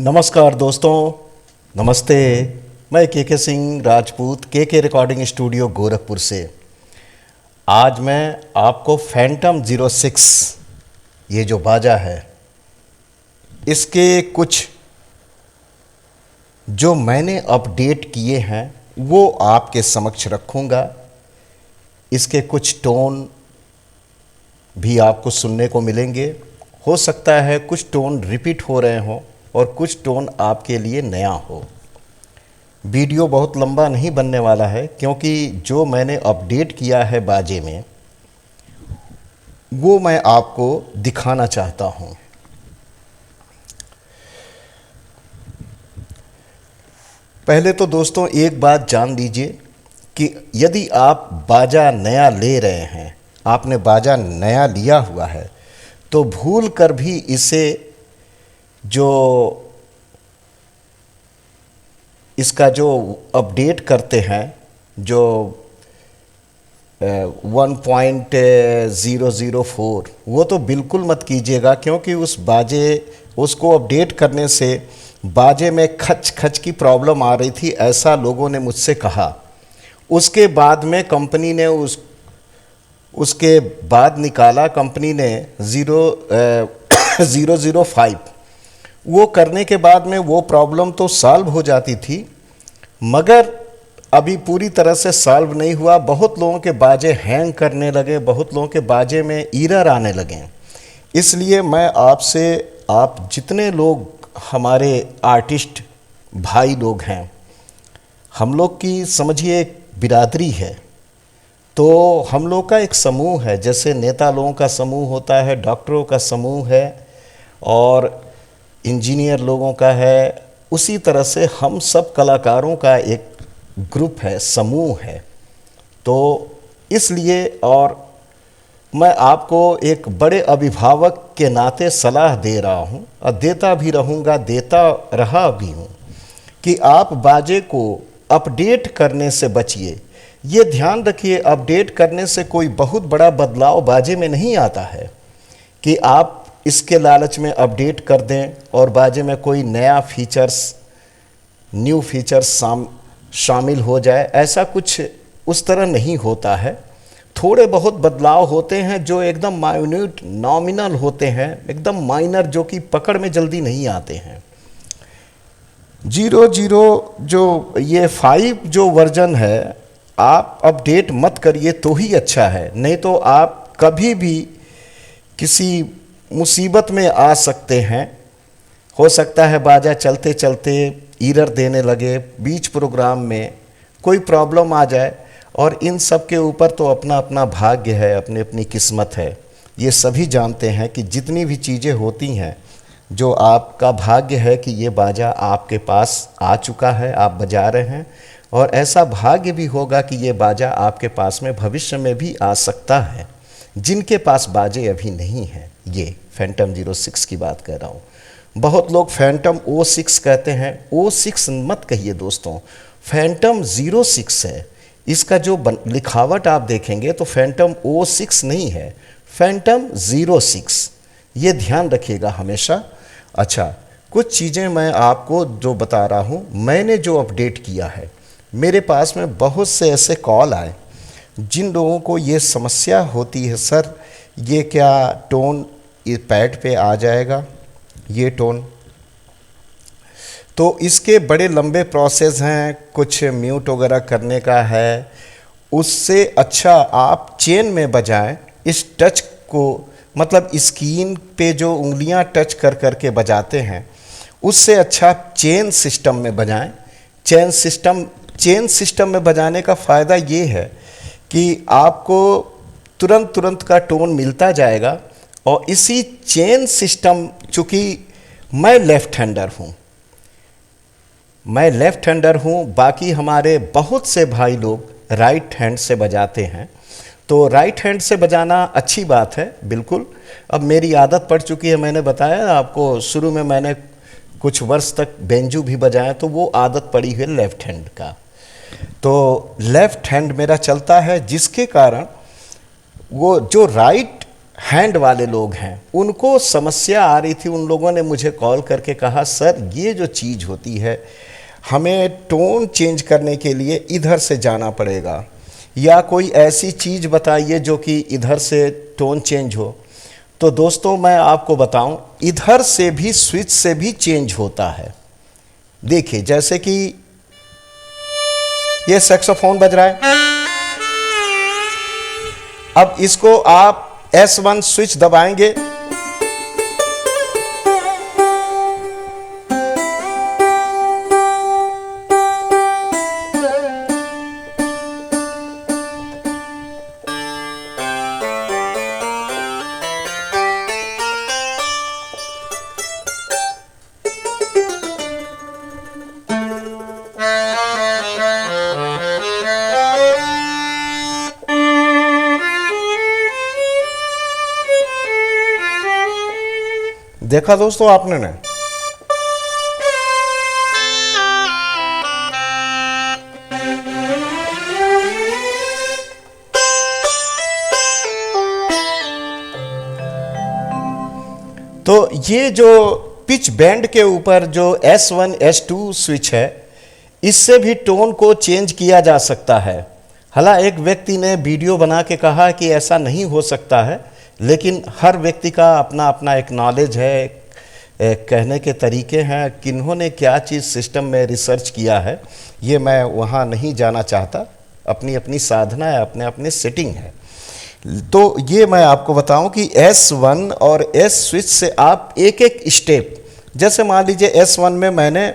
नमस्कार दोस्तों, नमस्ते। मैं के सिंह राजपूत के रिकॉर्डिंग स्टूडियो गोरखपुर से। आज मैं आपको फैंटम 06 ये जो बाजा है इसके कुछ जो मैंने अपडेट किए हैं वो आपके समक्ष रखूँगा। इसके कुछ टोन भी आपको सुनने को मिलेंगे। हो सकता है कुछ टोन रिपीट हो रहे हों और कुछ टोन आपके लिए नया हो। वीडियो बहुत लंबा नहीं बनने वाला है क्योंकि जो मैंने अपडेट किया है बाजे में वो मैं आपको दिखाना चाहता हूँ। पहले तो दोस्तों एक बात जान लीजिए कि यदि आप बाजा नया ले रहे हैं, आपने बाजा नया लिया हुआ है, तो भूल कर भी इसे जो इसका जो अपडेट करते हैं जो 1.004 वो तो बिल्कुल मत कीजिएगा, क्योंकि उस बाजे उसको अपडेट करने से बाजे में खच खच की प्रॉब्लम आ रही थी, ऐसा लोगों ने मुझसे कहा। उसके बाद में कंपनी ने उसके बाद निकाला, कंपनी ने 005 वो करने के बाद में वो प्रॉब्लम तो सॉल्व हो जाती थी, मगर अभी पूरी तरह से सॉल्व नहीं हुआ। बहुत लोगों के बाजे हैंग करने लगे, बहुत लोगों के बाजे में एरर आने लगे। इसलिए मैं आपसे, आप जितने लोग हमारे आर्टिस्ट भाई लोग हैं, हम लोग की समझिए एक बिरादरी है, तो हम लोग का एक समूह है। जैसे नेता लोगों का समूह होता है, डॉक्टरों का समूह है और इंजीनियर लोगों का है, उसी तरह से हम सब कलाकारों का एक ग्रुप है, समूह है। तो इसलिए और मैं आपको एक बड़े अभिभावक के नाते सलाह दे रहा हूँ और देता भी रहूँगा, देता रहा भी हूँ कि आप बाजे को अपडेट करने से बचिए। ये ध्यान रखिए, अपडेट करने से कोई बहुत बड़ा बदलाव बाजे में नहीं आता है कि आप इसके लालच में अपडेट कर दें और बाजे में कोई नया फीचर्स, न्यू फीचर्स शामिल हो जाए। ऐसा कुछ उस तरह नहीं होता है। थोड़े बहुत बदलाव होते हैं जो एकदम माइन्यूट, नॉमिनल होते हैं, एकदम माइनर, जो कि पकड़ में जल्दी नहीं आते हैं। 00 जो ये 5 जो वर्जन है, आप अपडेट मत करिए तो ही अच्छा है, नहीं तो आप कभी भी किसी मुसीबत में आ सकते हैं। हो सकता है बाजा चलते चलते एरर देने लगे, बीच प्रोग्राम में कोई प्रॉब्लम आ जाए, और इन सब के ऊपर तो अपना अपना भाग्य है, अपनी अपनी किस्मत है। ये सभी जानते हैं कि जितनी भी चीज़ें होती हैं, जो आपका भाग्य है कि ये बाजा आपके पास आ चुका है, आप बजा रहे हैं, और ऐसा भाग्य भी होगा कि ये बाजा आपके पास में भविष्य में भी आ सकता है। जिनके पास बाजे अभी नहीं हैं, ये फैंटम 06 की बात कर रहा हूँ। बहुत लोग फैंटम 06 कहते हैं, 06 मत कहिए दोस्तों, फैंटम 06 है। इसका जो लिखावट आप देखेंगे तो फैंटम 06 नहीं है, फैंटम 06, ये ध्यान रखिएगा हमेशा। अच्छा, कुछ चीज़ें मैं आपको जो बता रहा हूँ, मैंने जो अपडेट किया है, मेरे पास में बहुत से ऐसे कॉल आए जिन लोगों को ये समस्या होती है, सर ये क्या टोन ये पैड पे आ जाएगा, ये टोन, तो इसके बड़े लंबे प्रोसेस हैं, कुछ म्यूट वगैरह करने का है। उससे अच्छा आप चेन में बजाएं। इस टच को, मतलब स्क्रीन पे जो उंगलियां टच कर कर के बजाते हैं, उससे अच्छा चेन सिस्टम में बजाएं। चेन सिस्टम में बजाने का फ़ायदा ये है कि आपको तुरंत का टोन मिलता जाएगा। और इसी चेन सिस्टम, चूँकि मैं लेफ़्ट हैंडर हूँ, बाकी हमारे बहुत से भाई लोग राइट हैंड से बजाते हैं, तो राइट हैंड से बजाना अच्छी बात है, बिल्कुल। अब मेरी आदत पड़ चुकी है, मैंने बताया आपको, शुरू में मैंने कुछ वर्ष तक बेंजू भी बजाया, तो वो आदत पड़ी है लेफ़्ट हैंड का, तो लेफ़्ट हैंड मेरा चलता है, जिसके कारण वो जो राइट हैंड वाले लोग हैं, उनको समस्या आ रही थी। उन लोगों ने मुझे कॉल करके कहा, सर ये जो चीज़ होती है, हमें टोन चेंज करने के लिए इधर से जाना पड़ेगा, या कोई ऐसी चीज़ बताइए जो कि इधर से टोन चेंज हो। तो दोस्तों मैं आपको बताऊं, इधर से भी स्विच से भी चेंज होता है। देखिए जैसे कि ये सैक्सोफोन बज रहा है, अब इसको आप S1 स्विच दबाएंगे, देखा दोस्तों आपने ने? तो ये जो पिच बैंड के ऊपर जो S1 S2 स्विच है, इससे भी टोन को चेंज किया जा सकता है। हालांकि एक व्यक्ति ने वीडियो बना के कहा कि ऐसा नहीं हो सकता है, लेकिन हर व्यक्ति का अपना अपना एक नॉलेज है, एक कहने के तरीके हैं, किन्होंने क्या चीज़ सिस्टम में रिसर्च किया है, ये मैं वहाँ नहीं जाना चाहता। अपनी अपनी साधना है, अपने अपने सेटिंग है। तो ये मैं आपको बताऊं कि S1 और S स्विच से आप एक एक स्टेप, जैसे मान लीजिए S1 में मैंने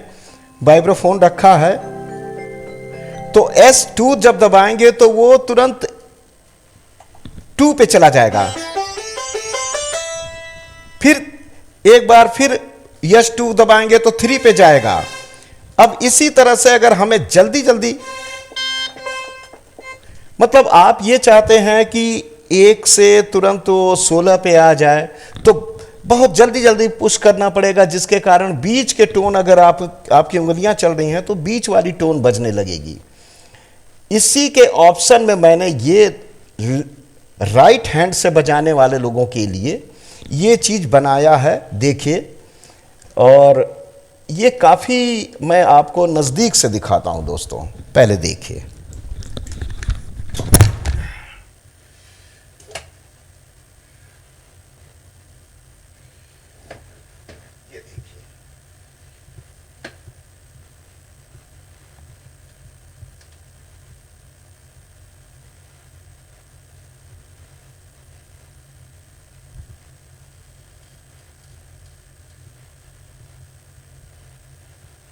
वाइब्रोफोन रखा है, तो S2 जब दबाएंगे तो वो तुरंत 2 पे चला जाएगा, फिर एक बार फिर S2 दबाएंगे तो 3 पे जाएगा। अब इसी तरह से अगर हमें जल्दी जल्दी, मतलब आप ये चाहते हैं कि 1 से तुरंत वो 16 पे आ जाए, तो बहुत जल्दी जल्दी पुश करना पड़ेगा, जिसके कारण बीच के टोन, अगर आपकी उंगलियां चल रही हैं तो बीच वाली टोन बजने लगेगी। इसी के ऑप्शन में मैंने ये राइट हैंड से बजाने वाले लोगों के लिए ये चीज़ बनाया है, देखिए। और ये काफ़ी मैं आपको नज़दीक से दिखाता हूं दोस्तों, पहले देखिए।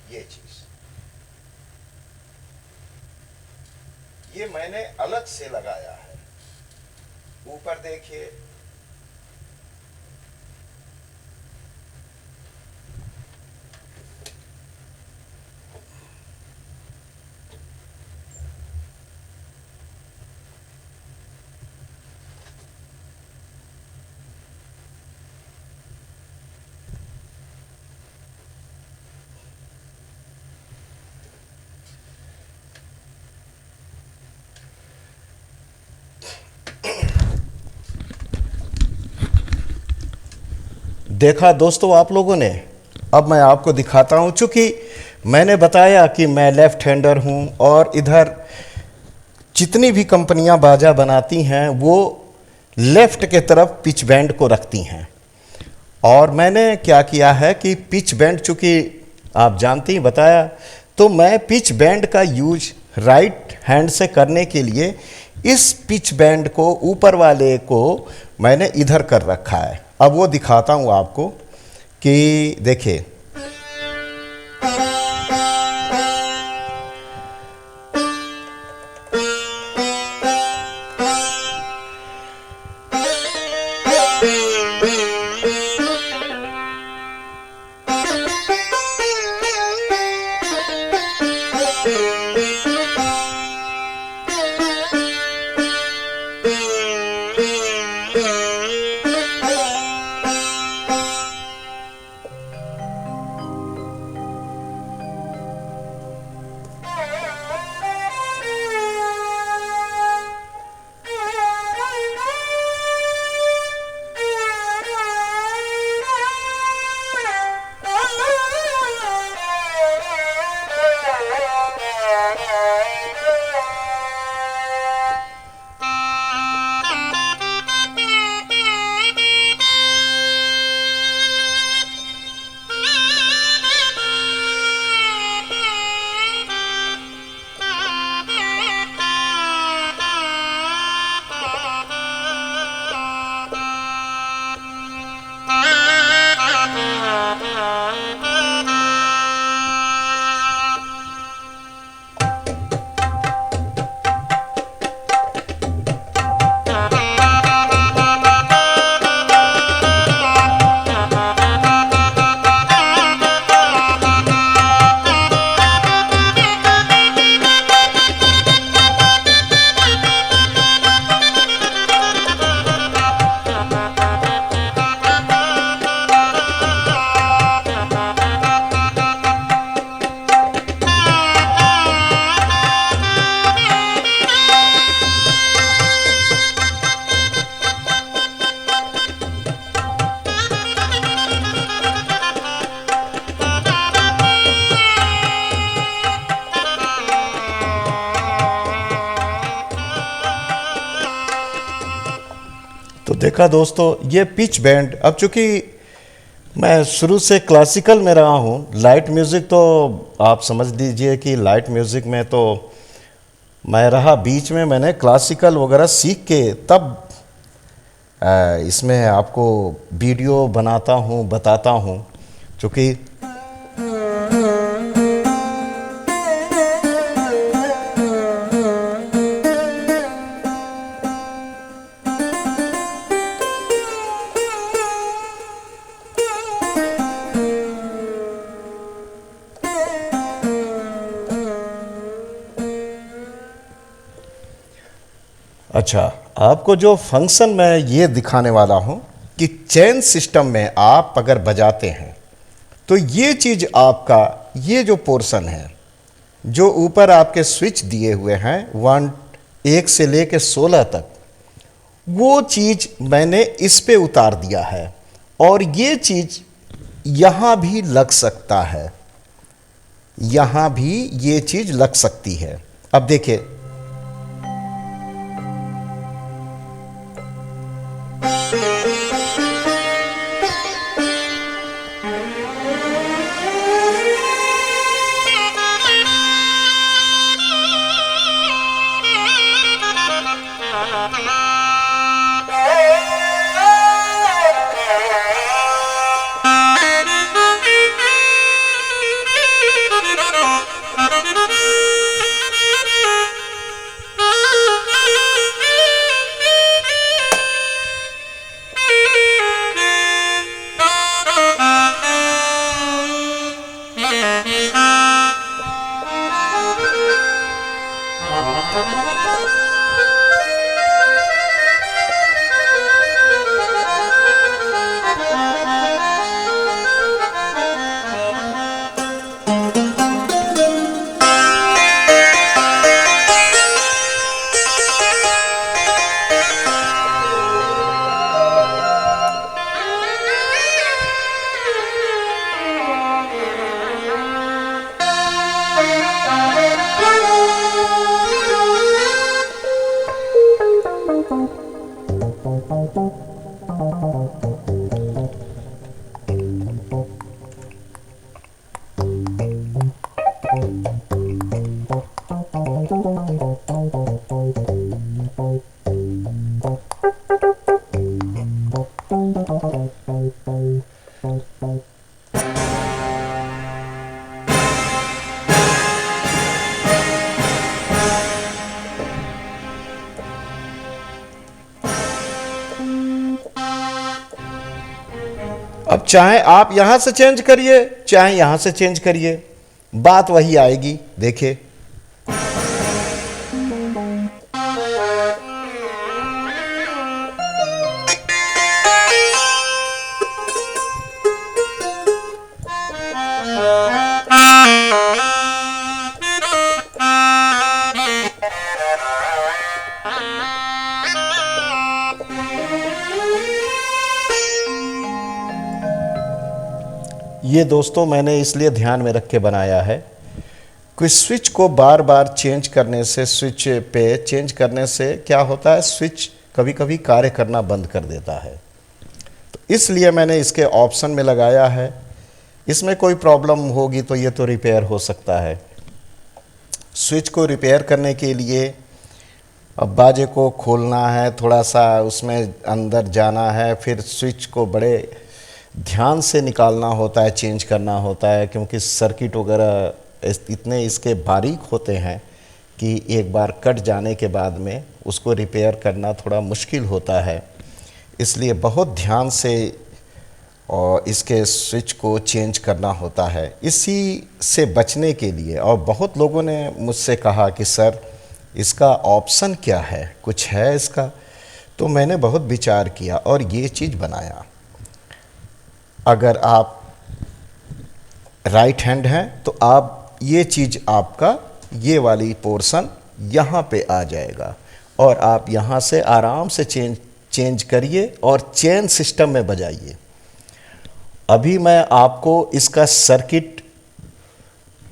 ये चीज ये मैंने अलग से लगाया है। ऊपर देखिए, देखा दोस्तों आप लोगों ने। अब मैं आपको दिखाता हूं, चूंकि मैंने बताया कि मैं लेफ्ट हैंडर हूं और इधर जितनी भी कंपनियां बाजा बनाती हैं वो लेफ्ट के तरफ पिच बैंड को रखती हैं। और मैंने क्या किया है कि पिच बैंड, चूंकि आप जानते ही बताया, तो मैं पिच बैंड का यूज राइट हैंड से करने के लिए इस पिच बैंड को, ऊपर वाले को मैंने इधर कर रखा है। अब वो दिखाता हूँ आपको कि देखिए, तो देखा दोस्तों, ये पिच बैंड, अब चूंकि मैं शुरू से क्लासिकल में रहा हूँ, लाइट म्यूज़िक तो आप समझ लीजिए कि लाइट म्यूज़िक में तो मैं रहा बीच में, मैंने क्लासिकल वगैरह सीख के तब इसमें आपको वीडियो बनाता हूँ, बताता हूँ, क्योंकि अच्छा, आपको जो फंक्शन मैं ये दिखाने वाला हूँ कि चेन सिस्टम में आप अगर बजाते हैं तो ये चीज़ आपका, ये जो पोर्शन है, जो ऊपर आपके स्विच दिए हुए हैं 1 से लेके 16 तक, वो चीज़ मैंने इस पे उतार दिया है और ये चीज़ यहाँ भी लग सकता है, यहाँ भी ये चीज़ लग सकती है। अब देखिए, अब चाहे आप यहां से चेंज करिए, चाहे यहां से चेंज करिए, बात वही आएगी। देखिए, ये दोस्तों मैंने इसलिए ध्यान में रख के बनाया है कि स्विच को बार बार चेंज करने से, स्विच पे चेंज करने से क्या होता है, स्विच कभी कभी कार्य करना बंद कर देता है। तो इसलिए मैंने इसके ऑप्शन में लगाया है। इसमें कोई प्रॉब्लम होगी तो ये तो रिपेयर हो सकता है। स्विच को रिपेयर करने के लिए अब बाजे को खोलना है, थोड़ा सा उसमें अंदर जाना है, फिर स्विच को बड़े ध्यान से निकालना होता है, चेंज करना होता है, क्योंकि सर्किट वगैरह इतने इसके बारीक होते हैं कि एक बार कट जाने के बाद में उसको रिपेयर करना थोड़ा मुश्किल होता है। इसलिए बहुत ध्यान से और इसके स्विच को चेंज करना होता है। इसी से बचने के लिए, और बहुत लोगों ने मुझसे कहा कि सर इसका ऑप्शन क्या है, कुछ है इसका, तो मैंने बहुत विचार किया और ये चीज़ बनाया। अगर आप राइट हैंड हैं तो आप ये चीज़, आपका ये वाली पोर्शन यहाँ पे आ जाएगा और आप यहाँ से आराम से चेंज करिए और चेन सिस्टम में बजाइए। अभी मैं आपको इसका सर्किट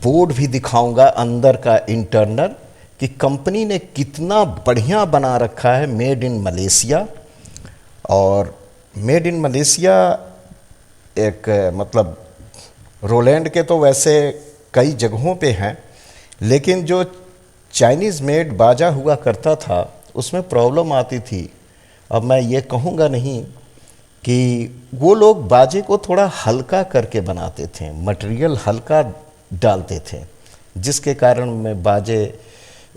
बोर्ड भी दिखाऊंगा, अंदर का इंटरनल, कि कंपनी ने कितना बढ़िया बना रखा है, मेड इन मलेशिया। और मेड इन मलेशिया एक मतलब रोलैंड के तो वैसे कई जगहों पे हैं, लेकिन जो चाइनीज़ मेड बाजा हुआ करता था उसमें प्रॉब्लम आती थी। अब मैं ये कहूँगा नहीं कि वो लोग बाजे को थोड़ा हल्का करके बनाते थे, मटेरियल हल्का डालते थे, जिसके कारण में बाजे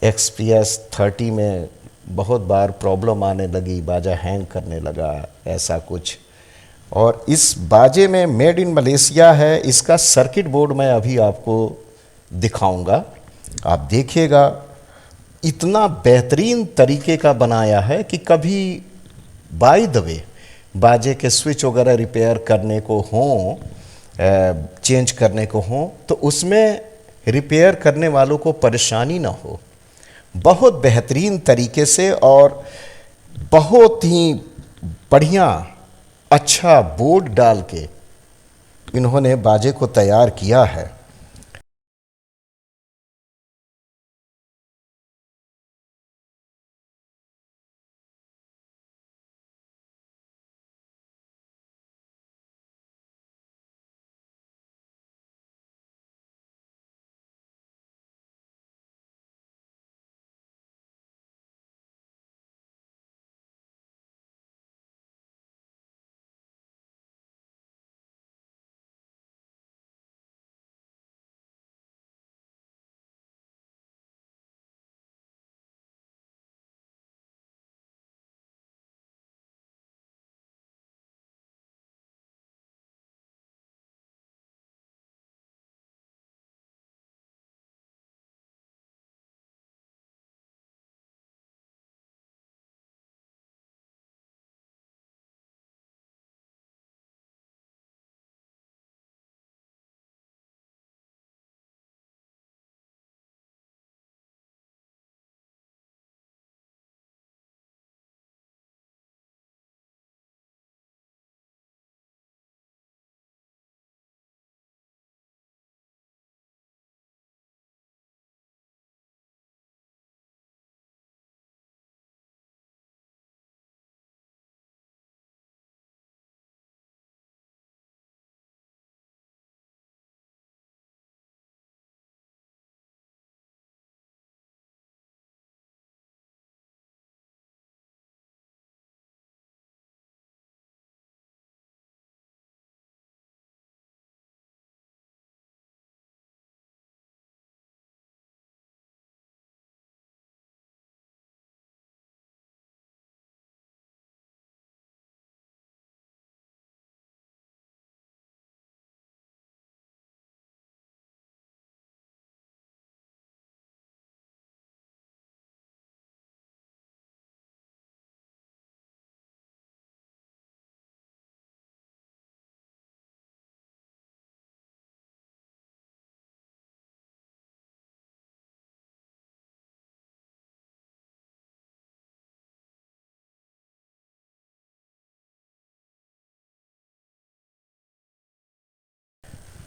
XPS 30 में बहुत बार प्रॉब्लम आने लगी, बाजा हैंग करने लगा, ऐसा कुछ। और इस बाजे में मेड इन मलेशिया है, इसका सर्किट बोर्ड मैं अभी आपको दिखाऊंगा, आप देखिएगा। इतना बेहतरीन तरीके का बनाया है कि कभी बाय द वे बाजे के स्विच वगैरह रिपेयर करने को हों, चेंज करने को हों, तो उसमें रिपेयर करने वालों को परेशानी ना हो। बहुत बेहतरीन तरीके से और बहुत ही बढ़िया अच्छा बोर्ड डाल के इन्होंने बाजे को तैयार किया है।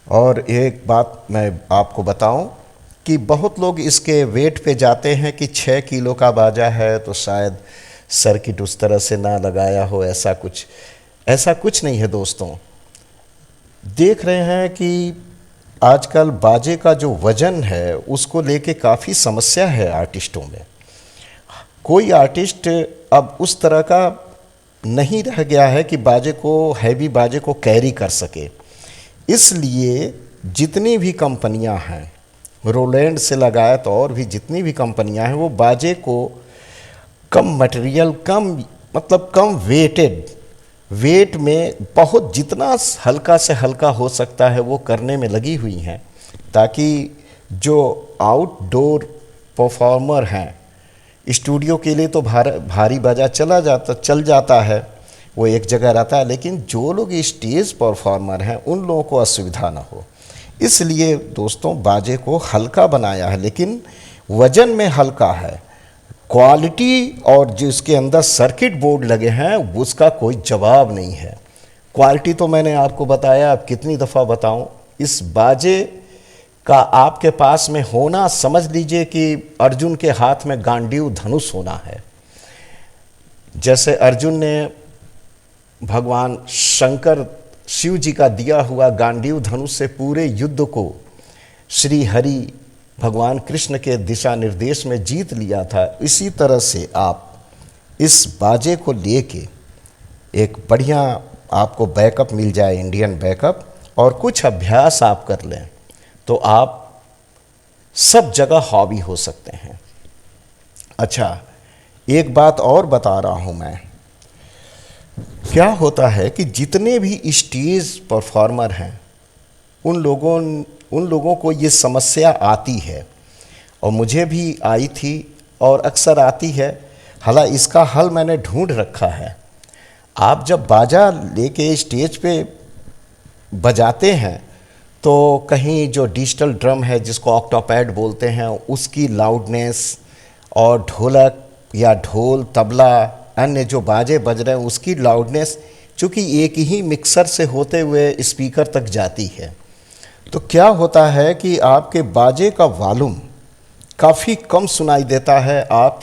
और एक बात मैं आपको बताऊं कि बहुत लोग इसके वेट पे जाते हैं कि 6 किलो का बाजा है तो शायद सर्किट उस तरह से ना लगाया हो, ऐसा कुछ नहीं है दोस्तों। देख रहे हैं कि आजकल बाजे का जो वज़न है उसको लेके काफ़ी समस्या है आर्टिस्टों में। कोई आर्टिस्ट अब उस तरह का नहीं रह गया है कि बाजे को, हैवी बाजे को कैरी कर सके। इसलिए जितनी भी कंपनियां हैं, रोलैंड से लगाए तो और भी जितनी भी कंपनियां हैं, वो बाजे को कम मटेरियल, कम वेट में बहुत जितना हल्का से हल्का हो सकता है वो करने में लगी हुई हैं, ताकि जो आउटडोर परफॉर्मर हैं, स्टूडियो के लिए तो भारी बाजा चल जाता है, वो एक जगह रहता है, लेकिन जो लोग स्टेज परफॉर्मर हैं उन लोगों को असुविधा ना हो, इसलिए दोस्तों बाजे को हल्का बनाया है, लेकिन वज़न में हल्का है। क्वालिटी और जिसके अंदर सर्किट बोर्ड लगे हैं उसका कोई जवाब नहीं है। क्वालिटी तो मैंने आपको बताया, अब कितनी दफ़ा बताऊं। इस बाजे का आपके पास में होना, समझ लीजिए कि अर्जुन के हाथ में गांडीव धनुष होना है। जैसे अर्जुन ने भगवान शंकर शिव जी का दिया हुआ गांडीव धनुष से पूरे युद्ध को श्री हरि भगवान कृष्ण के दिशा निर्देश में जीत लिया था, इसी तरह से आप इस बाजे को लेके एक बढ़िया आपको बैकअप मिल जाए, इंडियन बैकअप, और कुछ अभ्यास आप कर लें तो आप सब जगह हॉबी हो सकते हैं। अच्छा, एक बात और बता रहा हूँ मैं, क्या होता है कि जितने भी स्टेज परफॉर्मर हैं उन लोगों को ये समस्या आती है, और मुझे भी आई थी और अक्सर आती है। हालांकि इसका हल मैंने ढूंढ रखा है। आप जब बाजा लेके स्टेज पे बजाते हैं तो कहीं जो डिजिटल ड्रम है जिसको ऑक्टोपैड बोलते हैं उसकी लाउडनेस, और ढोलक या ढोल तबला अन्य जो बाजे बज रहे हैं उसकी लाउडनेस, चूँकि एक ही मिक्सर से होते हुए स्पीकर तक जाती है, तो क्या होता है कि आपके बाजे का वॉल्यूम काफ़ी कम सुनाई देता है। आप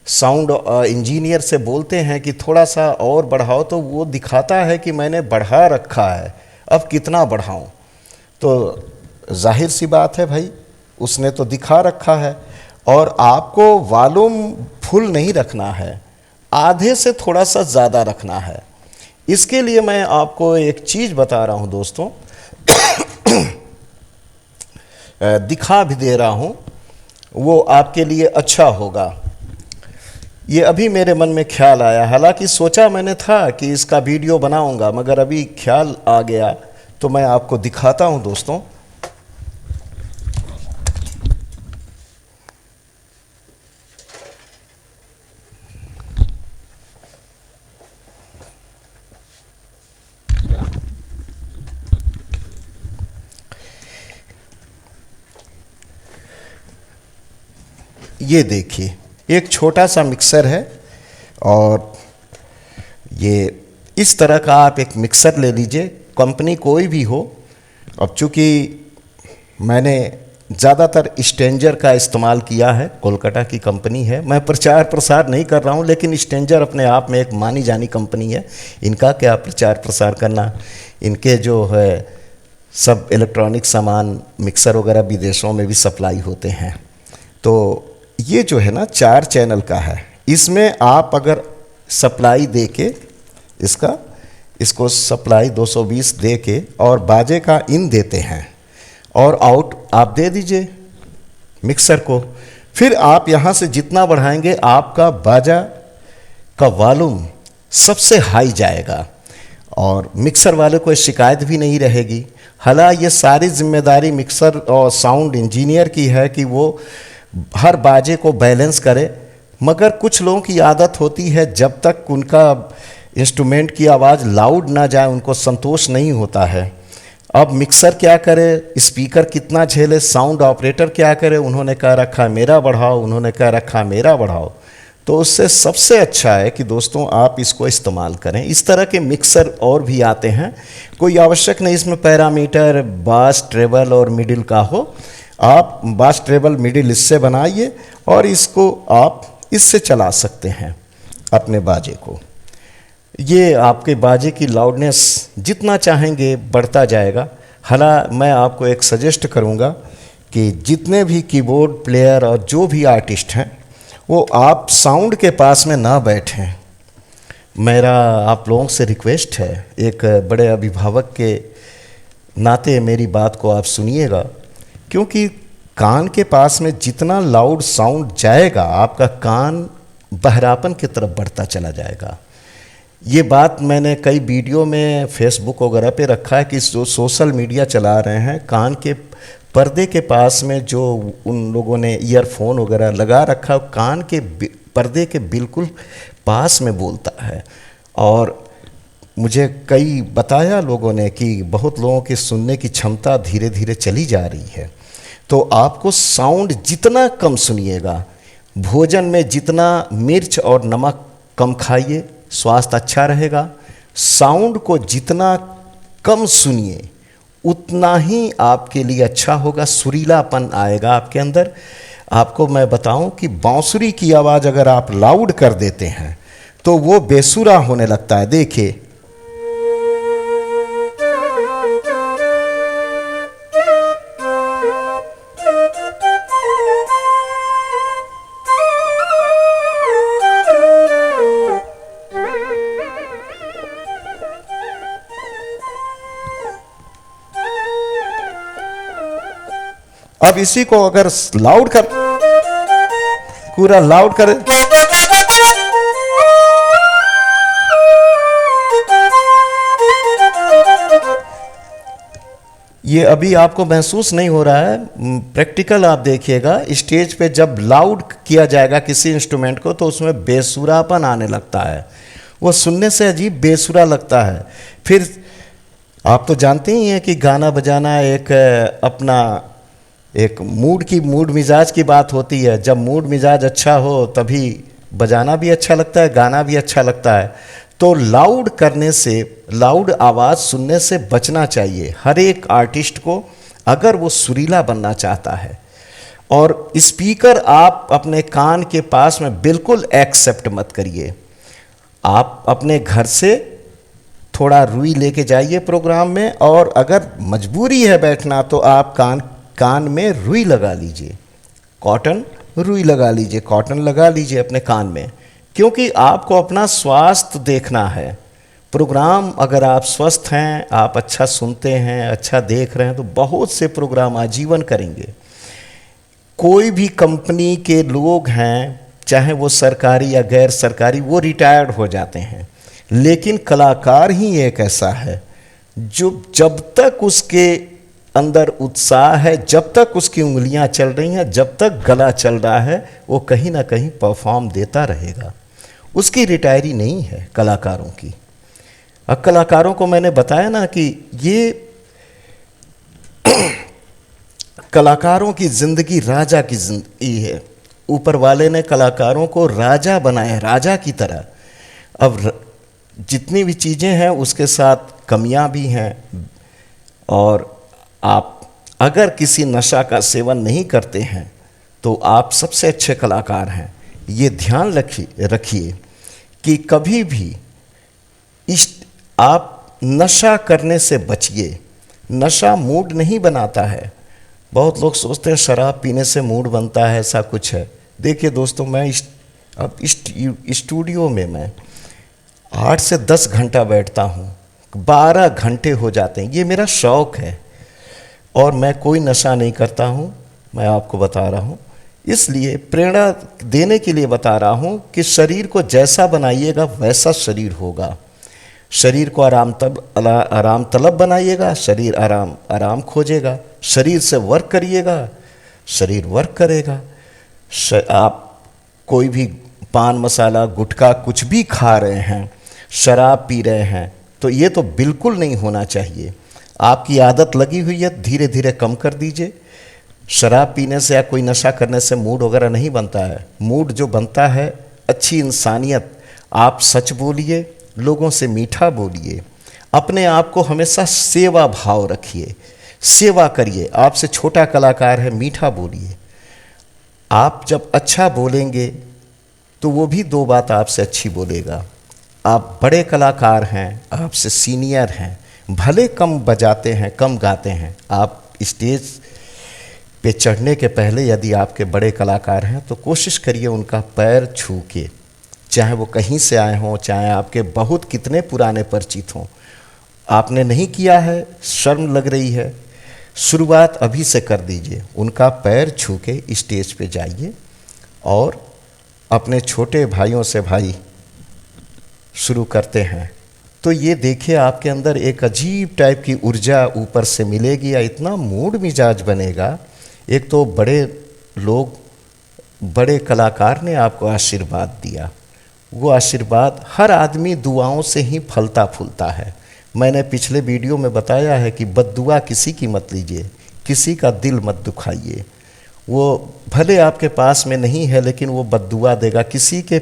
साउंड इंजीनियर से बोलते हैं कि थोड़ा सा और बढ़ाओ, तो वो दिखाता है कि मैंने बढ़ा रखा है, अब कितना बढ़ाऊं। तो जाहिर सी बात है भाई, उसने तो दिखा रखा है, और आपको वॉल्यूम फुल नहीं रखना है, आधे से थोड़ा सा ज़्यादा रखना है। इसके लिए मैं आपको एक चीज़ बता रहा हूं दोस्तों, दिखा भी दे रहा हूं, वो आपके लिए अच्छा होगा। ये अभी मेरे मन में ख्याल आया, हालांकि सोचा मैंने था कि इसका वीडियो बनाऊंगा, मगर अभी ख्याल आ गया तो मैं आपको दिखाता हूं दोस्तों। ये देखिए, एक छोटा सा मिक्सर है, और ये इस तरह का आप एक मिक्सर ले लीजिए, कंपनी कोई भी हो। अब चूँकि मैंने ज़्यादातर स्टेंजर का इस्तेमाल किया है, कोलकाता की कंपनी है, मैं प्रचार प्रसार नहीं कर रहा हूँ, लेकिन स्टेंजर अपने आप में एक मानी जानी कंपनी है, इनका क्या प्रचार प्रसार करना। इनके जो है सब इलेक्ट्रॉनिक सामान, मिक्सर वगैरह विदेशों में भी सप्लाई होते हैं। तो ये जो है ना 4 चैनल का है, इसमें आप अगर सप्लाई दे के इसको सप्लाई 220 दे के और बाजे का इन देते हैं और आउट आप दे दीजिए मिक्सर को, फिर आप यहाँ से जितना बढ़ाएंगे आपका बाजा का वॉल्यूम सबसे हाई जाएगा और मिक्सर वाले को शिकायत भी नहीं रहेगी। हालांकि ये सारी जिम्मेदारी मिक्सर और साउंड इंजीनियर की है कि वो हर बाजे को बैलेंस करे, मगर कुछ लोगों की आदत होती है जब तक उनका इंस्ट्रूमेंट की आवाज़ लाउड ना जाए उनको संतोष नहीं होता है। अब मिक्सर क्या करे, स्पीकर कितना झेले, साउंड ऑपरेटर क्या करे, उन्होंने कह रखा मेरा बढ़ाओ, उन्होंने कह रखा मेरा बढ़ाओ। तो उससे सबसे अच्छा है कि दोस्तों आप इसको इस्तेमाल करें। इस तरह के मिक्सर और भी आते हैं, कोई आवश्यक नहीं इसमें पैरामीटर बास ट्रेबल और मिडिल का हो। आप बास ट्रेबल मिडिल इससे बनाइए और इसको आप इससे चला सकते हैं अपने बाजे को। ये आपके बाजे की लाउडनेस जितना चाहेंगे बढ़ता जाएगा। हालांकि मैं आपको एक सजेस्ट करूँगा कि जितने भी कीबोर्ड प्लेयर और जो भी आर्टिस्ट हैं वो आप साउंड के पास में ना बैठें। मेरा आप लोगों से रिक्वेस्ट है, एक बड़े अभिभावक के नाते मेरी बात को आप सुनिएगा, क्योंकि कान के पास में जितना लाउड साउंड जाएगा आपका कान बहरापन की तरफ बढ़ता चला जाएगा। ये बात मैंने कई वीडियो में फेसबुक वगैरह पे रखा है कि जो सोशल मीडिया चला रहे हैं कान के पर्दे के पास में जो उन लोगों ने ईयरफोन वगैरह लगा रखा है कान के पर्दे के बिल्कुल पास में बोलता है। और मुझे कई बताया लोगों ने कि बहुत लोगों की सुनने की क्षमता धीरे धीरे चली जा रही है। तो आपको साउंड जितना कम सुनिएगा, भोजन में जितना मिर्च और नमक कम खाइए, स्वास्थ्य अच्छा रहेगा। साउंड को जितना कम सुनिए उतना ही आपके लिए अच्छा होगा, सुरीलापन आएगा आपके अंदर। आपको मैं बताऊं कि बांसुरी की आवाज़ अगर आप लाउड कर देते हैं तो वो बेसुरा होने लगता है। देखिए, अब इसी को अगर लाउड कर, पूरा लाउड कर, ये अभी आपको महसूस नहीं हो रहा है, प्रैक्टिकल आप देखिएगा। स्टेज पे जब लाउड किया जाएगा किसी इंस्ट्रूमेंट को तो उसमें बेसुरापन आने लगता है, वो सुनने से अजीब बेसुरा लगता है। फिर आप तो जानते ही हैं कि गाना बजाना एक अपना एक मूड मिजाज की बात होती है। जब मूड मिजाज अच्छा हो तभी बजाना भी अच्छा लगता है, गाना भी अच्छा लगता है। तो लाउड करने से, लाउड आवाज़ सुनने से बचना चाहिए हर एक आर्टिस्ट को, अगर वो सुरीला बनना चाहता है। और स्पीकर आप अपने कान के पास में बिल्कुल एक्सेप्ट मत करिए। आप अपने घर से थोड़ा रुई लेके जाइए प्रोग्राम में, और अगर मजबूरी है बैठना तो आप कान में रुई लगा लीजिए, कॉटन रुई लगा लीजिए, कॉटन लगा लीजिए अपने कान में, क्योंकि आपको अपना स्वास्थ्य देखना है। प्रोग्राम अगर आप स्वस्थ हैं, आप अच्छा सुनते हैं, अच्छा देख रहे हैं, तो बहुत से प्रोग्राम आजीवन करेंगे। कोई भी कंपनी के लोग हैं, चाहे वो सरकारी या गैर सरकारी, वो रिटायर्ड हो जाते हैं, लेकिन कलाकार ही एक ऐसा है जो जब तक उसके अंदर उत्साह है, जब तक उसकी उंगलियां चल रही हैं, जब तक गला चल रहा है, वो कहीं ना कहीं परफॉर्म देता रहेगा। उसकी रिटायरी नहीं है कलाकारों की। अब कलाकारों को मैंने बताया ना कि ये कलाकारों की ज़िंदगी राजा की ज़िंदगी है। ऊपर वाले ने कलाकारों को राजा बनाया, राजा की तरह। अब जितनी भी चीज़ें हैं उसके साथ कमियां भी हैं। और आप अगर किसी नशा का सेवन नहीं करते हैं तो आप सबसे अच्छे कलाकार हैं। ये ध्यान रखिए कि कभी भी आप नशा करने से बचिए। नशा मूड नहीं बनाता है। बहुत लोग सोचते हैं शराब पीने से मूड बनता है, ऐसा कुछ है। देखिए दोस्तों, मैं अब स्टूडियो में मैं 8 से 10 घंटा बैठता हूँ, 12 घंटे हो जाते हैं। ये मेरा शौक़ है और मैं कोई नशा नहीं करता हूँ, मैं आपको बता रहा हूँ। इसलिए प्रेरणा देने के लिए बता रहा हूँ कि शरीर को जैसा बनाइएगा वैसा शरीर होगा। शरीर को आराम तलब बनाइएगा, शरीर आराम खोजेगा। शरीर से वर्क करिएगा, शरीर वर्क करेगा। आप कोई भी पान मसाला गुटखा कुछ भी खा रहे हैं, शराब पी रहे हैं, तो ये तो बिल्कुल नहीं होना चाहिए। आपकी आदत लगी हुई है, धीरे धीरे कम कर दीजिए। शराब पीने से या कोई नशा करने से मूड वगैरह नहीं बनता है। मूड जो बनता है, अच्छी इंसानियत। आप सच बोलिए, लोगों से मीठा बोलिए, अपने आप को हमेशा सेवा भाव रखिए, सेवा करिए। आपसे छोटा कलाकार है, मीठा बोलिए। आप जब अच्छा बोलेंगे तो वो भी 2 बात आपसे अच्छी बोलेगा। आप बड़े कलाकार हैं, आपसे सीनियर हैं, भले कम बजाते हैं, कम गाते हैं, आप स्टेज पे चढ़ने के पहले यदि आपके बड़े कलाकार हैं तो कोशिश करिए उनका पैर छू के, चाहे वो कहीं से आए हों, चाहे आपके बहुत कितने पुराने परिचित हों। आपने नहीं किया है, शर्म लग रही है, शुरुआत अभी से कर दीजिए। उनका पैर छू के स्टेज पे जाइए और अपने छोटे भाइयों से, भाई शुरू करते हैं, तो ये देखिए आपके अंदर एक अजीब टाइप की ऊर्जा ऊपर से मिलेगी, या इतना मूड मिजाज बनेगा। एक तो बड़े लोग, बड़े कलाकार ने आपको आशीर्वाद दिया, वो आशीर्वाद हर आदमी दुआओं से ही फलता फूलता है। मैंने पिछले वीडियो में बताया है कि बद्दुआ किसी की मत लीजिए, किसी का दिल मत दुखाइए। वो भले आपके पास में नहीं है लेकिन वो बद्दुआ देगा। किसी के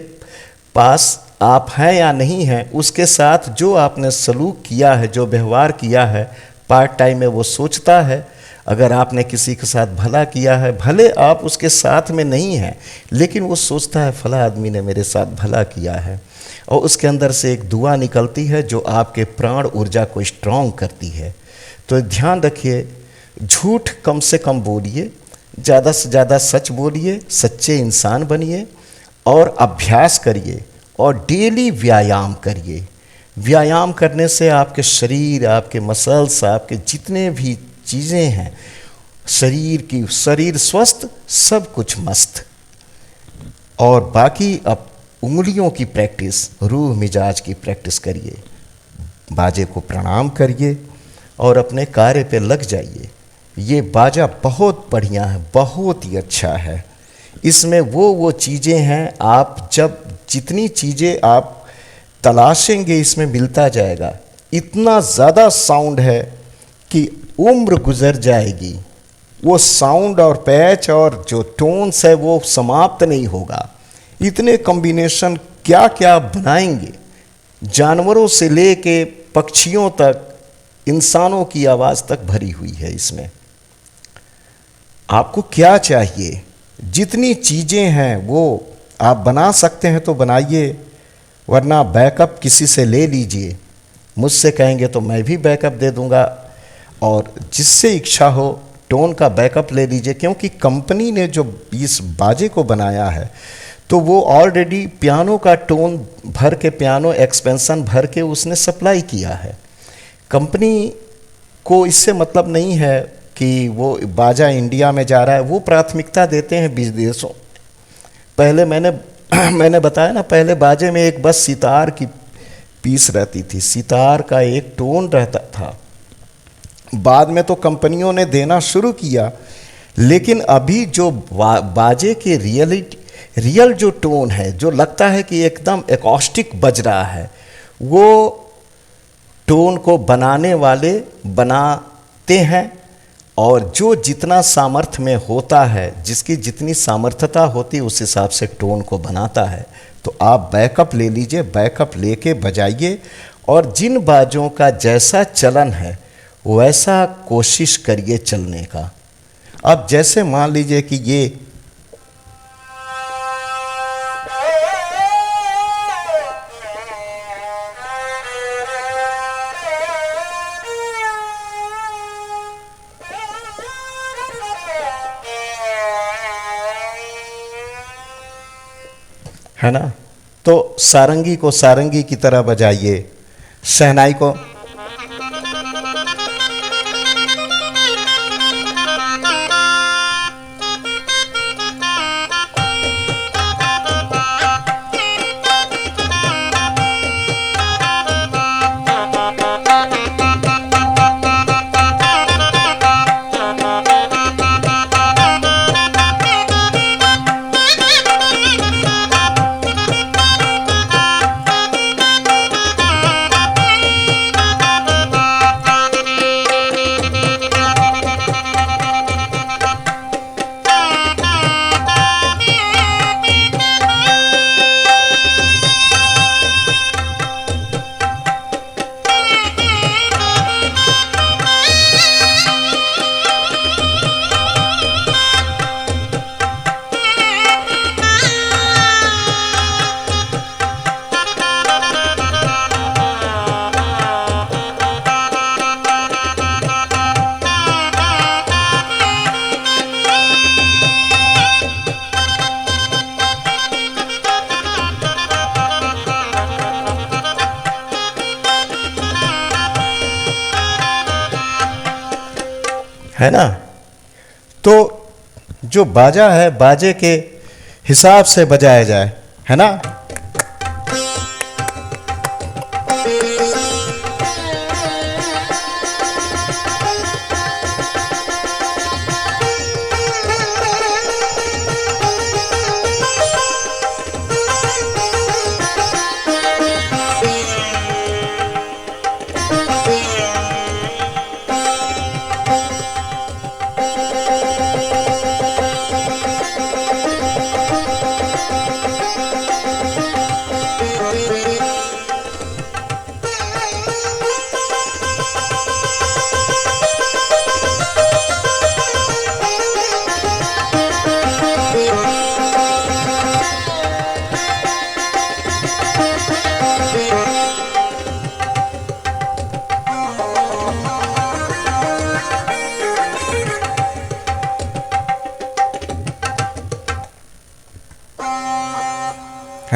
पास आप हैं या नहीं हैं, उसके साथ जो आपने सलूक किया है, जो व्यवहार किया है, पार्ट टाइम में वो सोचता है। अगर आपने किसी के साथ भला किया है, भले आप उसके साथ में नहीं हैं, लेकिन वो सोचता है फला आदमी ने मेरे साथ भला किया है। और उसके अंदर से एक दुआ निकलती है जो आपके प्राण ऊर्जा को स्ट्रांग करती है। तो ध्यान रखिए, झूठ कम से कम बोलिए, ज़्यादा से ज़्यादा सच बोलिए, सच्चे इंसान बनिए और अभ्यास करिए और डेली व्यायाम करिए। व्यायाम करने से आपके शरीर, आपके मसल्स, आपके जितने भी चीज़ें हैं शरीर स्वस्थ, सब कुछ मस्त। और बाकी अब उंगलियों की प्रैक्टिस, रूह मिजाज की प्रैक्टिस करिए, बाजे को प्रणाम करिए और अपने कार्य पे लग जाइए। ये बाजा बहुत बढ़िया है, बहुत ही अच्छा है। इसमें वो चीज़ें हैं, आप जब जितनी चीज़ें आप तलाशेंगे इसमें मिलता जाएगा। इतना ज़्यादा साउंड है कि उम्र गुजर जाएगी, वो साउंड और पैच और जो टोन्स है वो समाप्त नहीं होगा। इतने कॉम्बिनेशन क्या क्या बनाएंगे, जानवरों से लेके पक्षियों तक, इंसानों की आवाज़ तक भरी हुई है इसमें। आपको क्या चाहिए, जितनी चीज़ें हैं वो आप बना सकते हैं तो बनाइए, वरना बैकअप किसी से ले लीजिए। मुझसे कहेंगे तो मैं भी बैकअप दे दूंगा, और जिससे इच्छा हो टोन का बैकअप ले लीजिए, क्योंकि कंपनी ने जो इस बाजे को बनाया है तो वो ऑलरेडी पियानो का टोन भर के, पियानो एक्सपेंशन भर के उसने सप्लाई किया है। कंपनी को इससे मतलब नहीं है कि वो बाजा इंडिया में जा रहा है, वो प्राथमिकता देते हैं विदेशों। पहले मैंने बताया ना, पहले बाजे में एक बस सितार की पीस रहती थी, सितार का एक टोन रहता था। बाद में तो कंपनियों ने देना शुरू किया, लेकिन अभी जो बाजे के रियल जो टोन है, जो लगता है कि एकदम एकॉस्टिक बज रहा है, वो टोन को बनाने वाले बनाते हैं। और जो जितना सामर्थ्य में होता है, जिसकी जितनी सामर्थ्यता होती है उस हिसाब से टोन को बनाता है। तो आप बैकअप ले लीजिए, बैकअप लेके बजाइए, और जिन बाजों का जैसा चलन है वैसा कोशिश करिए चलने का। अब जैसे मान लीजिए कि ये है ना, तो सारंगी को सारंगी की तरह बजाइए, शहनाई को है ना। तो जो बाजा है, बाजे के हिसाब से बजाया जाए, है ना।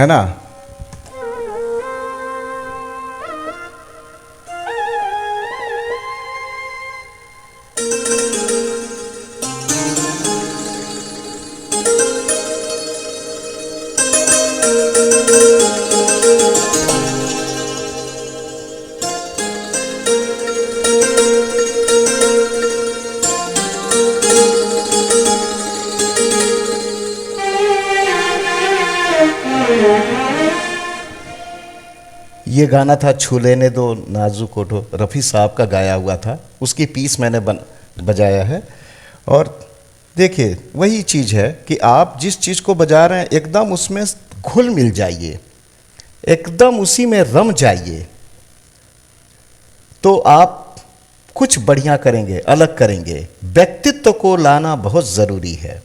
है ना। ये गाना था छू लेने दो नाजुक होठो, रफ़ी साहब का गाया हुआ था, उसकी पीस मैंने बजाया है। और देखिए वही चीज़ है कि आप जिस चीज़ को बजा रहे हैं एकदम उसमें घुल मिल जाइए, एकदम उसी में रम जाइए, तो आप कुछ बढ़िया करेंगे, अलग करेंगे। व्यक्तित्व को लाना बहुत ज़रूरी है।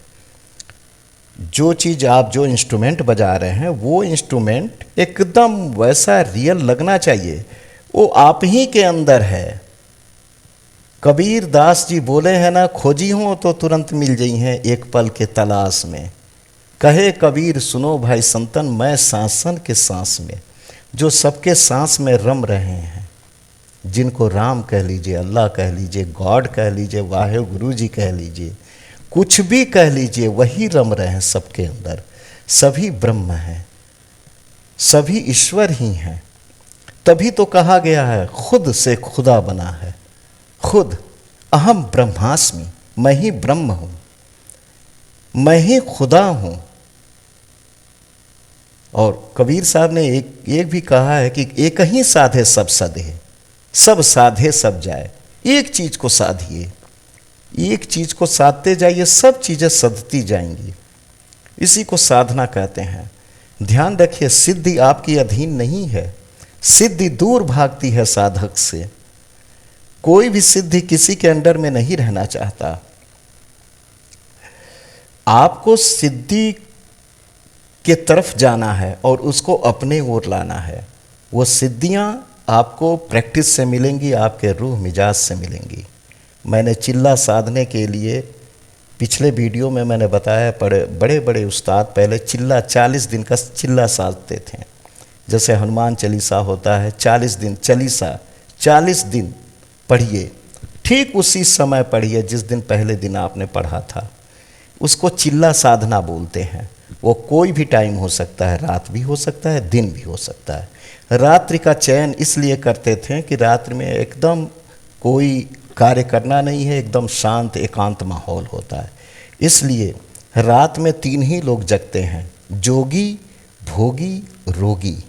जो चीज़ आप जो इंस्ट्रूमेंट बजा रहे हैं वो इंस्ट्रूमेंट एकदम वैसा रियल लगना चाहिए, वो आप ही के अंदर है। कबीर दास जी बोले हैं ना, खोजी हो तो तुरंत मिल जाई हैं एक पल के तलाश में। कहे कबीर सुनो भाई संतन, मैं सांसन के सांस में। जो सबके सांस में रम रहे हैं, जिनको राम कह लीजिए, अल्लाह कह लीजिए, गॉड कह लीजिए, वाहे गुरु जी कह लीजिए, कुछ भी कह लीजिए, वही रम रहे हैं सबके अंदर। सभी ब्रह्म हैं, सभी ईश्वर ही हैं। तभी तो कहा गया है खुद से खुदा बना है। खुद अहम ब्रह्मास्मि, मैं ही ब्रह्म हूं, मैं ही खुदा हूं। और कबीर साहब ने एक भी कहा है कि एक ही साधे सब सधे, सब साधे सब जाए। एक चीज को साधिए, एक चीज को साधते जाइए, सब चीजें सधती जाएंगी। इसी को साधना कहते हैं। ध्यान रखिए, सिद्धि आपकी अधीन नहीं है, सिद्धि दूर भागती है साधक से। कोई भी सिद्धि किसी के अंडर में नहीं रहना चाहता। आपको सिद्धि के तरफ जाना है और उसको अपने ओर लाना है। वो सिद्धियां आपको प्रैक्टिस से मिलेंगी, आपके रूह मिजाज से मिलेंगी। मैंने चिल्ला साधने के लिए पिछले वीडियो में मैंने बताया, बड़े बड़े उस्ताद पहले चिल्ला 40 दिन का चिल्ला साधते थे। जैसे हनुमान चालीसा होता है 40 दिन, चालीसा 40 दिन पढ़िए, ठीक उसी समय पढ़िए जिस दिन पहले दिन आपने पढ़ा था। उसको चिल्ला साधना बोलते हैं। वो कोई भी टाइम हो सकता है, रात भी हो सकता है, दिन भी हो सकता है। रात्रि का चयन इसलिए करते थे कि रात्रि में एकदम कोई कार्य करना नहीं है, एकदम शांत एकांत माहौल होता है। इसलिए रात में 3 ही लोग जगते हैं, जोगी, भोगी, रोगी।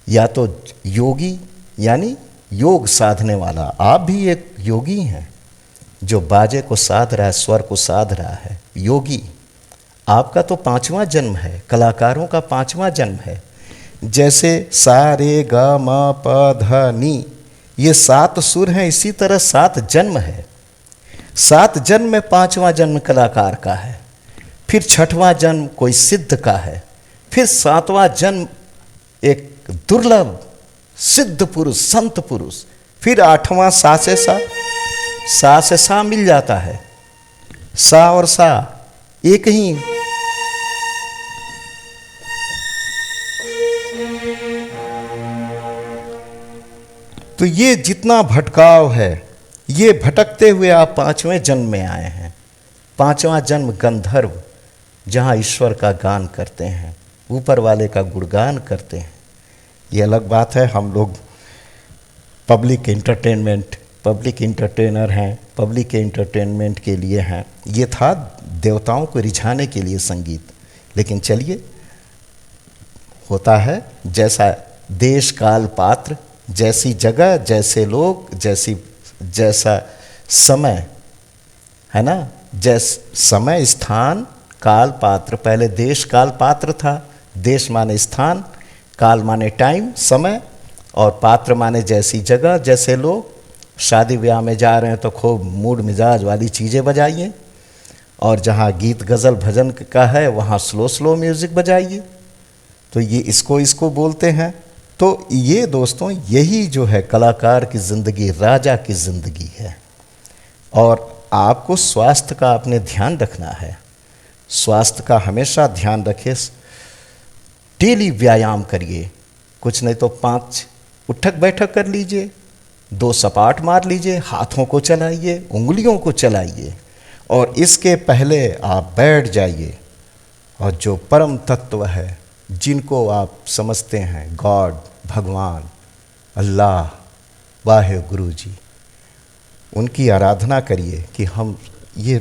या तो योगी यानी योग साधने वाला, आप भी एक योगी हैं जो बाजे को साध रहा है, स्वर को साध रहा है। योगी आपका तो 5वां जन्म है, कलाकारों का 5वां जन्म है। जैसे सा रे ग म प ध नी, ये 7 सुर हैं, इसी तरह 7 जन्म है। 7 जन्म में 5वां जन्म कलाकार का है, फिर 6वां जन्म कोई सिद्ध का है, फिर 7वां जन्म एक दुर्लभ सिद्ध पुरुष, संत पुरुष, फिर 8वां सा से सा मिल जाता है। सा और सा एक ही। तो ये जितना भटकाव है, ये भटकते हुए आप 5वें जन्म में आए हैं। 5वां जन्म गंधर्व, जहाँ ईश्वर का गान करते हैं, ऊपर वाले का गुणगान करते हैं। ये अलग बात है, हम लोग पब्लिक इंटरटेनर हैं, पब्लिक के इंटरटेनमेंट के लिए हैं। ये था देवताओं को रिझाने के लिए संगीत। लेकिन चलिए, होता है जैसा देश काल पात्र, जैसी जगह, जैसे लोग, जैसा समय है ना। समय, स्थान, काल, पात्र। पहले देश काल पात्र था। देश माने स्थान, काल माने टाइम, समय, और पात्र माने जैसी जगह, जैसे लोग। शादी ब्याह में जा रहे हैं तो खूब मूड मिजाज वाली चीज़ें बजाइए, और जहाँ गीत गज़ल भजन का है वहाँ स्लो म्यूज़िक बजाइए। तो ये इसको बोलते हैं। तो ये दोस्तों, यही जो है कलाकार की ज़िंदगी, राजा की ज़िंदगी है। और आपको स्वास्थ्य का अपने ध्यान रखना है। स्वास्थ्य का हमेशा ध्यान रखें। डेली व्यायाम करिए, कुछ नहीं तो 5 उठक बैठक कर लीजिए, 2 सपाट मार लीजिए, हाथों को चलाइए, उंगलियों को चलाइए, और इसके पहले आप बैठ जाइए और जो परम तत्व है, जिनको आप समझते हैं गॉड, भगवान, अल्लाह, वाहे गुरु जी, उनकी आराधना करिए कि हम ये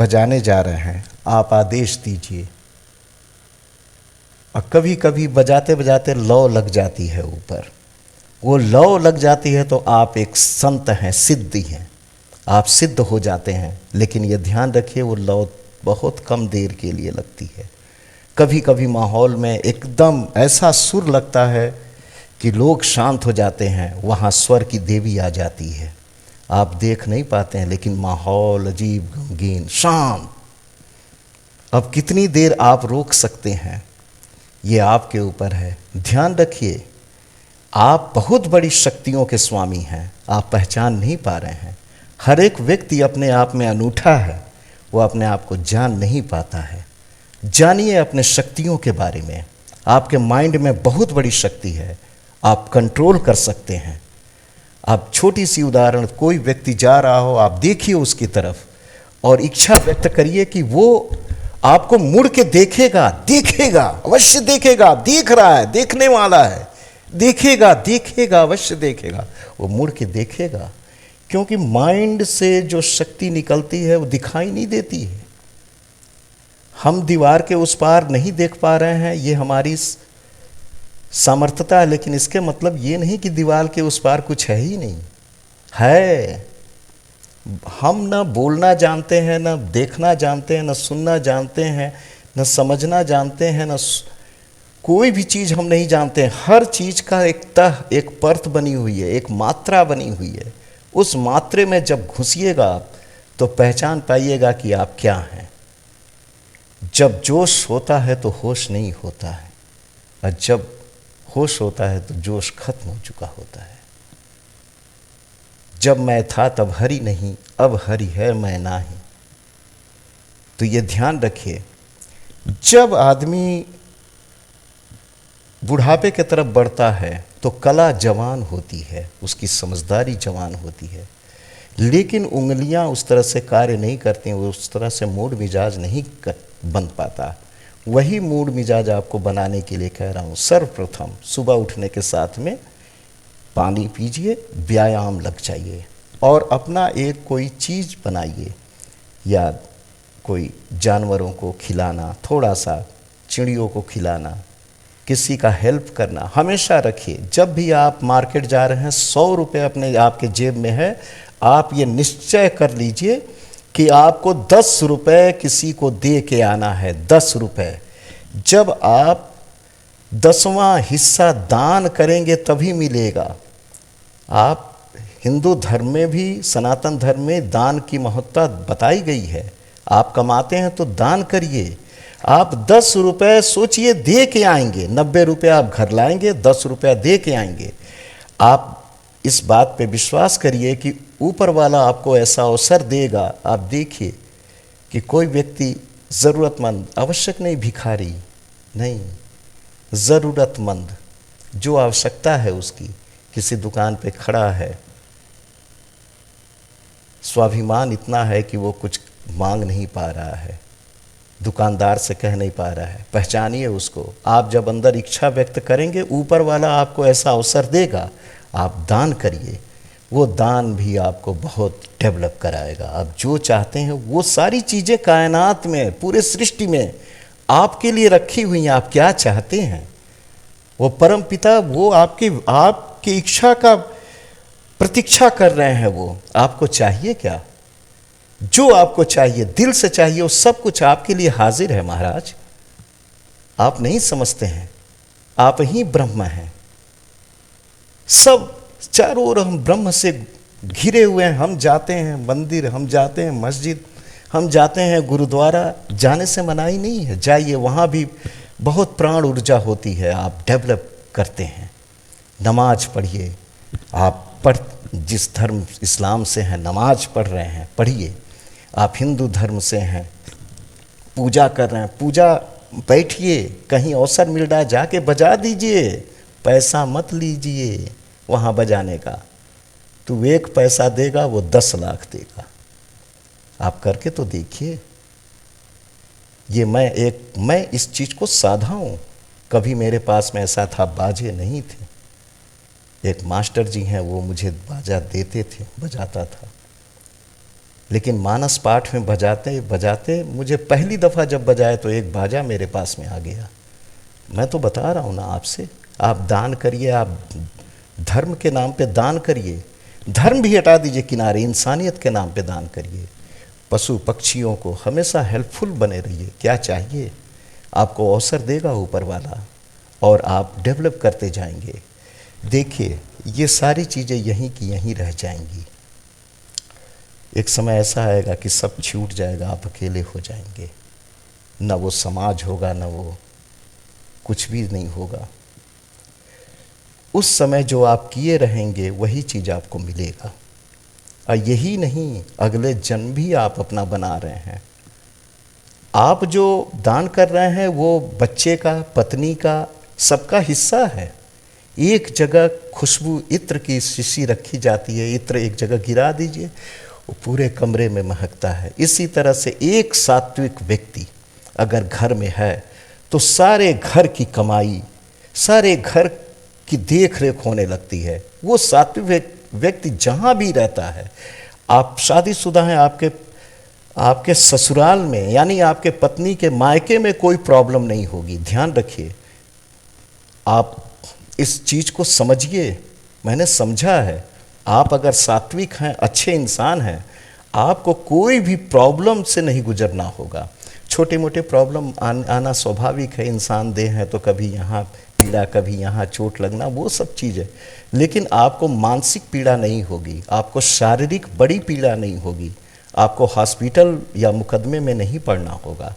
बजाने जा रहे हैं, आप आदेश दीजिए। और कभी कभी बजाते बजाते लौ लग जाती है ऊपर, वो लौ लग जाती है तो आप एक संत हैं, सिद्धि हैं, आप सिद्ध हो जाते हैं। लेकिन ये ध्यान रखिए वो लौ बहुत कम देर के लिए लगती है। कभी कभी माहौल में एकदम ऐसा सुर लगता है कि लोग शांत हो जाते हैं, वहाँ स्वर की देवी आ जाती है, आप देख नहीं पाते हैं, लेकिन माहौल अजीब गमगीन शांत। अब कितनी देर आप रोक सकते हैं, ये आपके ऊपर है। ध्यान रखिए, आप बहुत बड़ी शक्तियों के स्वामी हैं, आप पहचान नहीं पा रहे हैं। हर एक व्यक्ति अपने आप में अनूठा है, वो अपने आप को जान नहीं पाता है। जानिए अपने शक्तियों के बारे में। आपके माइंड में बहुत बड़ी शक्ति है, आप कंट्रोल कर सकते हैं। आप छोटी सी उदाहरण, कोई व्यक्ति जा रहा हो, आप देखिए उसकी तरफ और इच्छा व्यक्त करिए कि वो आपको मुड़ के देखेगा, देखेगा, अवश्य देखेगा, देख रहा है, देखने वाला है, देखेगा, देखेगा, अवश्य देखेगा, वो मुड़ के देखेगा। क्योंकि माइंड से जो शक्ति निकलती है वो दिखाई नहीं देती है। हम दीवार के उस पार नहीं देख पा रहे हैं, ये हमारी सामर्थ्यता है, लेकिन इसके मतलब ये नहीं कि दीवार के उस पार कुछ है ही नहीं है। हम न बोलना जानते हैं, न देखना जानते हैं, न सुनना जानते हैं, न समझना जानते हैं, न कोई भी चीज़ हम नहीं जानते हैं। हर चीज़ का एक तह, एक परत बनी हुई है, एक मात्रा बनी हुई है। उस मात्रे में जब घुसिएगा आप तो पहचान पाइएगा कि आप क्या हैं। जब जोश होता है तो होश नहीं होता है, और जब होश होता है तो जोश खत्म हो चुका होता है। जब मैं था तब हरि नहीं, अब हरि है मैं नाही। तो ये ध्यान रखिए, जब आदमी बुढ़ापे की तरफ बढ़ता है तो कला जवान होती है, उसकी समझदारी जवान होती है, लेकिन उंगलियां उस तरह से कार्य नहीं करती, वो उस तरह से मूड मिजाज नहीं बन पाता। वही मूड मिजाज आपको बनाने के लिए कह रहा हूँ। सर्वप्रथम सुबह उठने के साथ में पानी पीजिए, व्यायाम लग जाइए, और अपना एक कोई चीज़ बनाइए, या कोई जानवरों को खिलाना, थोड़ा सा चिड़ियों को खिलाना, किसी का हेल्प करना हमेशा रखिए। जब भी आप मार्केट जा रहे हैं, 100 रुपये अपने आपके जेब में है, आप ये निश्चय कर लीजिए कि आपको 10 रुपये किसी को दे के आना है। 10 रुपये जब आप 10वां हिस्सा दान करेंगे तभी मिलेगा। आप हिंदू धर्म में भी, सनातन धर्म में दान की महत्ता बताई गई है। आप कमाते हैं तो दान करिए। आप 10 रुपये सोचिए दे के आएंगे, 90 रुपये आप घर लाएंगे, 10 रुपया दे के आएंगे। आप इस बात पे विश्वास करिए कि ऊपर वाला आपको ऐसा अवसर देगा। आप देखिए कि कोई व्यक्ति ज़रूरतमंद, आवश्यक नहीं भिखारी नहीं, ज़रूरतमंद जो आवश्यकता है उसकी, किसी दुकान पे खड़ा है, स्वाभिमान इतना है कि वो कुछ मांग नहीं पा रहा है, दुकानदार से कह नहीं पा रहा है, पहचानिए उसको। आप जब अंदर इच्छा व्यक्त करेंगे, ऊपर वाला आपको ऐसा अवसर देगा, आप दान करिए। वो दान भी आपको बहुत डेवलप कराएगा। आप जो चाहते हैं वो सारी चीज़ें कायनात में, पूरे सृष्टि में आपके लिए रखी हुई हैं। आप क्या चाहते हैं, वो परम पिता वो आपकी इच्छा का प्रतीक्षा कर रहे हैं। वो आपको चाहिए क्या, जो आपको चाहिए दिल से चाहिए, वो सब कुछ आपके लिए हाजिर है महाराज। आप नहीं समझते हैं, आप ही ब्रह्म हैं। सब चारों ओर हम ब्रह्म से घिरे हुए हैं। हम जाते हैं मंदिर, हम जाते हैं मस्जिद, हम जाते हैं गुरुद्वारा, जाने से मनाही नहीं है, जाइए, वहाँ भी बहुत प्राण ऊर्जा होती है, आप डेवलप करते हैं। नमाज पढ़िए, आप जिस धर्म इस्लाम से हैं, नमाज पढ़ रहे हैं, पढ़िए। आप हिंदू धर्म से हैं, पूजा कर रहे हैं, पूजा बैठिए, कहीं अवसर मिल रहा है जाके बजा दीजिए, पैसा मत लीजिए वहाँ बजाने का। तू 1 पैसा देगा वो 10 लाख देगा। आप करके तो देखिए। ये मैं इस चीज़ को साधा हूँ। कभी मेरे पास में ऐसा था, बाजे नहीं थे। एक मास्टर जी हैं, वो मुझे बाजा देते थे, बजाता था। लेकिन मानस पाठ में बजाते बजाते मुझे पहली दफ़ा जब बजाए तो एक बाजा मेरे पास में आ गया। मैं तो बता रहा हूँ ना आपसे, आप दान करिए, आप धर्म के नाम पे दान करिए। धर्म भी हटा दीजिए किनारे, इंसानियत के नाम पे दान करिए। पशु पक्षियों को हमेशा हेल्पफुल बने रहिए। क्या चाहिए, आपको अवसर देगा ऊपर वाला और आप डेवलप करते जाएंगे। देखिए, ये सारी चीज़ें यहीं की यहीं रह जाएंगी। एक समय ऐसा आएगा कि सब छूट जाएगा, आप अकेले हो जाएंगे। न वो समाज होगा, न वो कुछ भी नहीं होगा। उस समय जो आप किए रहेंगे वही चीज़ आपको मिलेगा। और यही नहीं, अगले जन्म भी आप अपना बना रहे हैं। आप जो दान कर रहे हैं वो बच्चे का, पत्नी का, सबका हिस्सा है। एक जगह खुशबू इत्र की शीशी रखी जाती है, इत्र एक जगह गिरा दीजिए, वो पूरे कमरे में महकता है। इसी तरह से एक सात्विक व्यक्ति अगर घर में है तो सारे घर की कमाई, सारे घर की देख रेख होने लगती है। वो सात्विक व्यक्ति जहाँ भी रहता है, आप शादीशुदा हैं, आपके ससुराल में यानी आपके पत्नी के मायके में कोई प्रॉब्लम नहीं होगी। ध्यान रखिए, आप इस चीज़ को समझिए। मैंने समझा है, आप अगर सात्विक हैं, अच्छे इंसान हैं, आपको कोई भी प्रॉब्लम से नहीं गुजरना होगा। छोटे मोटे प्रॉब्लम आना स्वाभाविक है, इंसान देह है तो कभी यहाँ पीड़ा, कभी यहाँ चोट लगना, वो सब चीज़ है। लेकिन आपको मानसिक पीड़ा नहीं होगी, आपको शारीरिक बड़ी पीड़ा नहीं होगी, आपको हॉस्पिटल या मुकदमे में नहीं पड़ना होगा।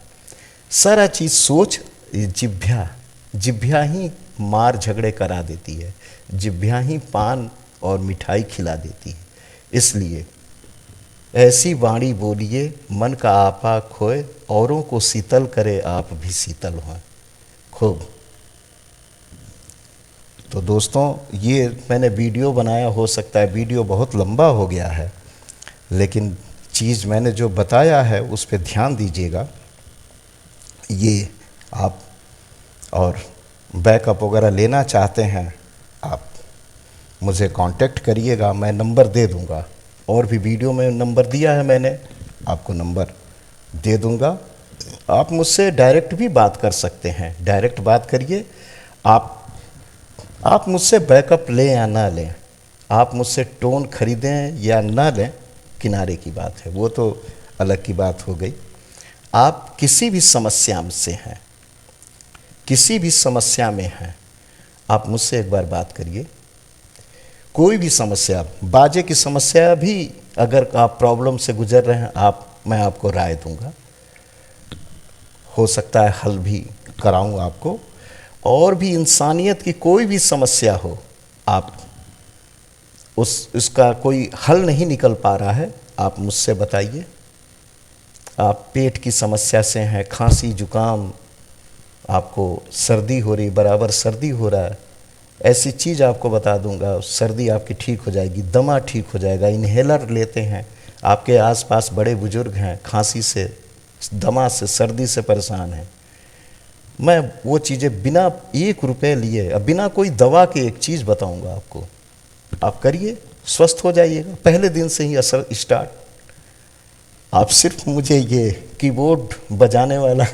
सारा चीज़ सोच, जिभ्या ही मार झगड़े करा देती है, जिभ्या ही पान और मिठाई खिला देती है। इसलिए ऐसी वाणी बोलिए, मन का आपा खोए, औरों को शीतल करे, आप भी शीतल हों खूब। तो दोस्तों, ये मैंने वीडियो बनाया, हो सकता है वीडियो बहुत लंबा हो गया है, लेकिन चीज़ मैंने जो बताया है उस पर ध्यान दीजिएगा। ये आप और बैकअप वगैरह लेना चाहते हैं, आप मुझे कांटेक्ट करिएगा, मैं नंबर दे दूंगा। और भी वीडियो में नंबर दिया है मैंने, आपको नंबर दे दूंगा। आप मुझसे डायरेक्ट भी बात कर सकते हैं, डायरेक्ट बात करिए। आप मुझसे बैकअप लें या ना लें, आप मुझसे टोन खरीदें या ना लें, किनारे की बात है, वो तो अलग की बात हो गई। आप किसी भी समस्या से हैं, किसी भी समस्या में हैं, आप मुझसे एक बार बात करिए। कोई भी समस्या, बाजे की समस्या भी अगर आप प्रॉब्लम से गुजर रहे हैं, मैं आपको राय दूंगा, हो सकता है हल भी कराऊं आपको। और भी इंसानियत की कोई भी समस्या हो, आप उसका कोई हल नहीं निकल पा रहा है, आप मुझसे बताइए। आप पेट की समस्या से हैं, खांसी जुकाम, आपको सर्दी हो रही, बराबर सर्दी हो रहा है, ऐसी चीज़ आपको बता दूंगा, सर्दी आपकी ठीक हो जाएगी, दमा ठीक हो जाएगा। इन्हेलर लेते हैं, आपके आसपास बड़े बुजुर्ग हैं, खांसी से, दमा से, सर्दी से परेशान हैं, मैं वो चीज़ें बिना 1 रुपये लिए, बिना कोई दवा के एक चीज़ बताऊंगा आपको, आप करिए, स्वस्थ हो जाइएगा। पहले दिन से ही असर स्टार्ट। आप सिर्फ मुझे ये कीबोर्ड बजाने वाला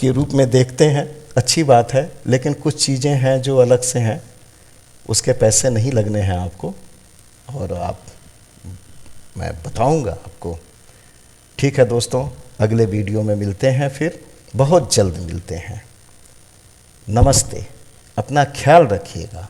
के रूप में देखते हैं, अच्छी बात है, लेकिन कुछ चीज़ें हैं जो अलग से हैं, उसके पैसे नहीं लगने हैं आपको, और मैं बताऊंगा आपको। ठीक है दोस्तों, अगले वीडियो में मिलते हैं, फिर बहुत जल्द मिलते हैं। नमस्ते, अपना ख्याल रखिएगा।